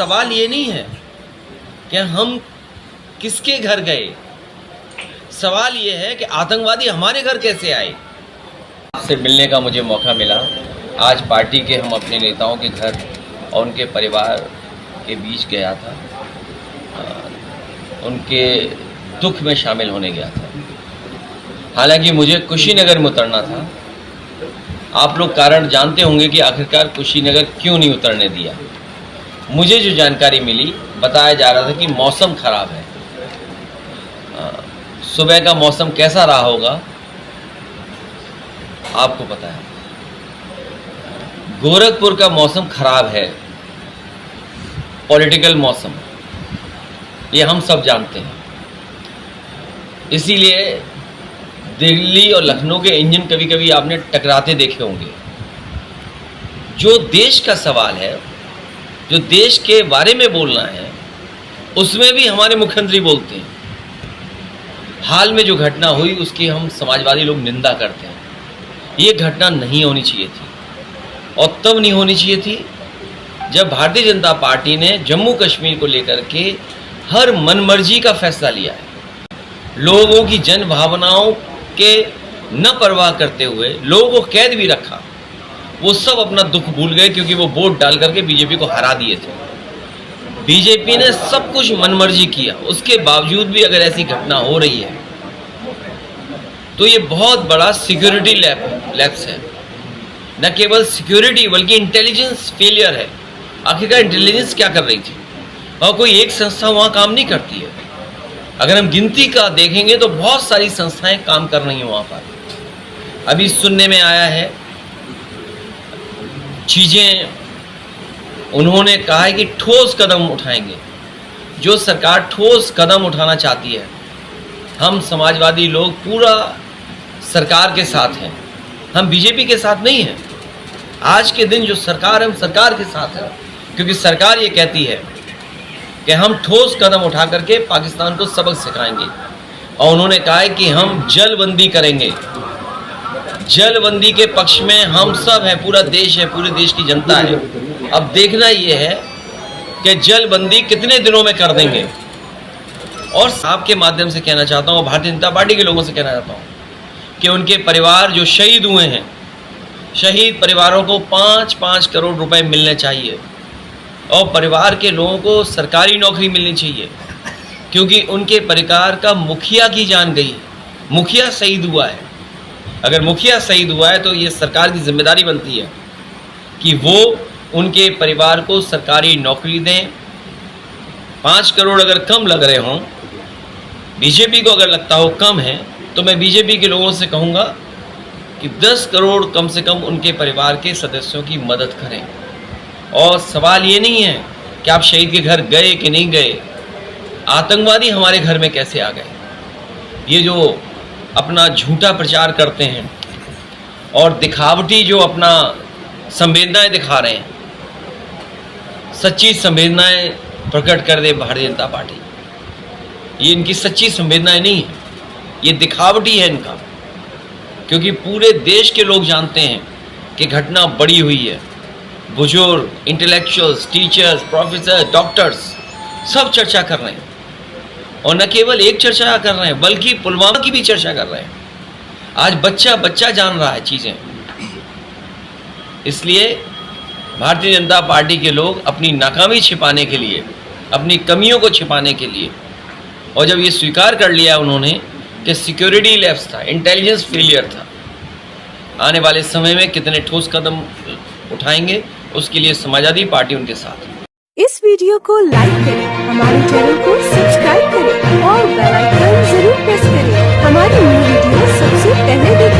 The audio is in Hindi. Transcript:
सवाल ये नहीं है कि हम किसके घर गए, सवाल ये है कि आतंकवादी हमारे घर कैसे आए। आपसे मिलने का मुझे मौका मिला। आज पार्टी के हम अपने नेताओं के घर और उनके परिवार के बीच गया था, उनके दुख में शामिल होने गया था। हालांकि मुझे कुशीनगर में उतरना था। आप लोग कारण जानते होंगे कि आखिरकार कुशीनगर क्यों नहीं उतरने दिया। मुझे जो जानकारी मिली, बताया जा रहा था कि मौसम ख़राब है। सुबह का मौसम कैसा रहा होगा आपको पता है। गोरखपुर का मौसम ख़राब है, पॉलिटिकल मौसम, ये हम सब जानते हैं। इसीलिए दिल्ली और लखनऊ के इंजन कभी कभी आपने टकराते देखे होंगे। जो देश का सवाल है, जो देश के बारे में बोलना है, उसमें भी हमारे मुख्यमंत्री बोलते हैं। हाल में जो घटना हुई उसकी हम समाजवादी लोग निंदा करते हैं। ये घटना नहीं होनी चाहिए थी, और तब नहीं होनी चाहिए थी जब भारतीय जनता पार्टी ने जम्मू कश्मीर को लेकर के हर मनमर्जी का फैसला लिया है। लोगों की जन भावनाओं के न परवाह करते हुए लोगों को कैद भी रखा। वो सब अपना दुख भूल गए क्योंकि वो वोट डाल करके बीजेपी को हरा दिए थे। बीजेपी ने सब कुछ मनमर्जी किया, उसके बावजूद भी अगर ऐसी घटना हो रही है तो ये बहुत बड़ा सिक्योरिटी लैप्स है। न केवल सिक्योरिटी बल्कि इंटेलिजेंस फेलियर है। आखिरकार इंटेलिजेंस क्या कर रही थी? और कोई एक संस्था वहाँ काम नहीं करती है। अगर हम गिनती का देखेंगे तो बहुत सारी संस्थाएं काम कर रही हैं वहाँ पर। अभी सुनने में आया है चीज़ें, उन्होंने कहा है कि ठोस कदम उठाएंगे। जो सरकार ठोस कदम उठाना चाहती है, हम समाजवादी लोग पूरा सरकार के साथ हैं, हम बीजेपी के साथ नहीं हैं। आज के दिन जो सरकार है, हम सरकार के साथ हैं, क्योंकि सरकार ये कहती है कि हम ठोस कदम उठा करके पाकिस्तान को सबक सिखाएंगे। और उन्होंने कहा है कि हम जलबंदी करेंगे। जलबंदी के पक्ष में हम सब हैं, पूरा देश है, पूरे देश की जनता है। अब देखना ये है कि जलबंदी कितने दिनों में कर देंगे। और आपके माध्यम से कहना चाहता हूँ, भारतीय जनता पार्टी के लोगों से कहना चाहता हूँ कि उनके परिवार जो शहीद हुए हैं, शहीद परिवारों को 5-5 करोड़ रुपए मिलने चाहिए। और परिवार के लोगों को सरकारी नौकरी मिलनी चाहिए, क्योंकि उनके परिवार का मुखिया की जान गई, मुखिया शहीद हुआ है। अगर मुखिया शहीद हुआ है तो ये सरकार की जिम्मेदारी बनती है कि वो उनके परिवार को सरकारी नौकरी दें। 5 करोड़ अगर कम लग रहे हों, बीजेपी को अगर लगता हो कम है, तो मैं बीजेपी के लोगों से कहूँगा कि 10 करोड़ कम से कम उनके परिवार के सदस्यों की मदद करें। और सवाल ये नहीं है कि आप शहीद के घर गए कि नहीं गए, आतंकवादी हमारे घर में कैसे आ गए। ये जो अपना झूठा प्रचार करते हैं और दिखावटी जो अपना संवेदनाएं दिखा रहे हैं, सच्ची संवेदनाएं प्रकट कर दे भारतीय जनता पार्टी। ये इनकी सच्ची संवेदनाएं नहीं है, ये दिखावटी है इनका। क्योंकि पूरे देश के लोग जानते हैं कि घटना बड़ी हुई है। बुजुर्ग, इंटेलेक्चुअल्स, टीचर्स, प्रोफेसर, डॉक्टर्स सब चर्चा कर रहे हैं। और न केवल एक चर्चा कर रहे हैं बल्कि पुलवामा की भी चर्चा कर रहे हैं। आज बच्चा बच्चा जान रहा है चीज़ें। इसलिए भारतीय जनता पार्टी के लोग अपनी नाकामी छिपाने के लिए, अपनी कमियों को छिपाने के लिए, और जब ये स्वीकार कर लिया उन्होंने कि सिक्योरिटी लैप्स था, इंटेलिजेंस फेलियर था, आने वाले समय में कितने ठोस कदम उठाएंगे उसके लिए समाजवादी पार्टी उनके साथ है। इस वीडियो को लाइक करें, हमारे चैनल को सब्सक्राइब करें और बेल आइकन जरूर प्रेस करें। हमारी न्यू वीडियो सबसे पहले देखें।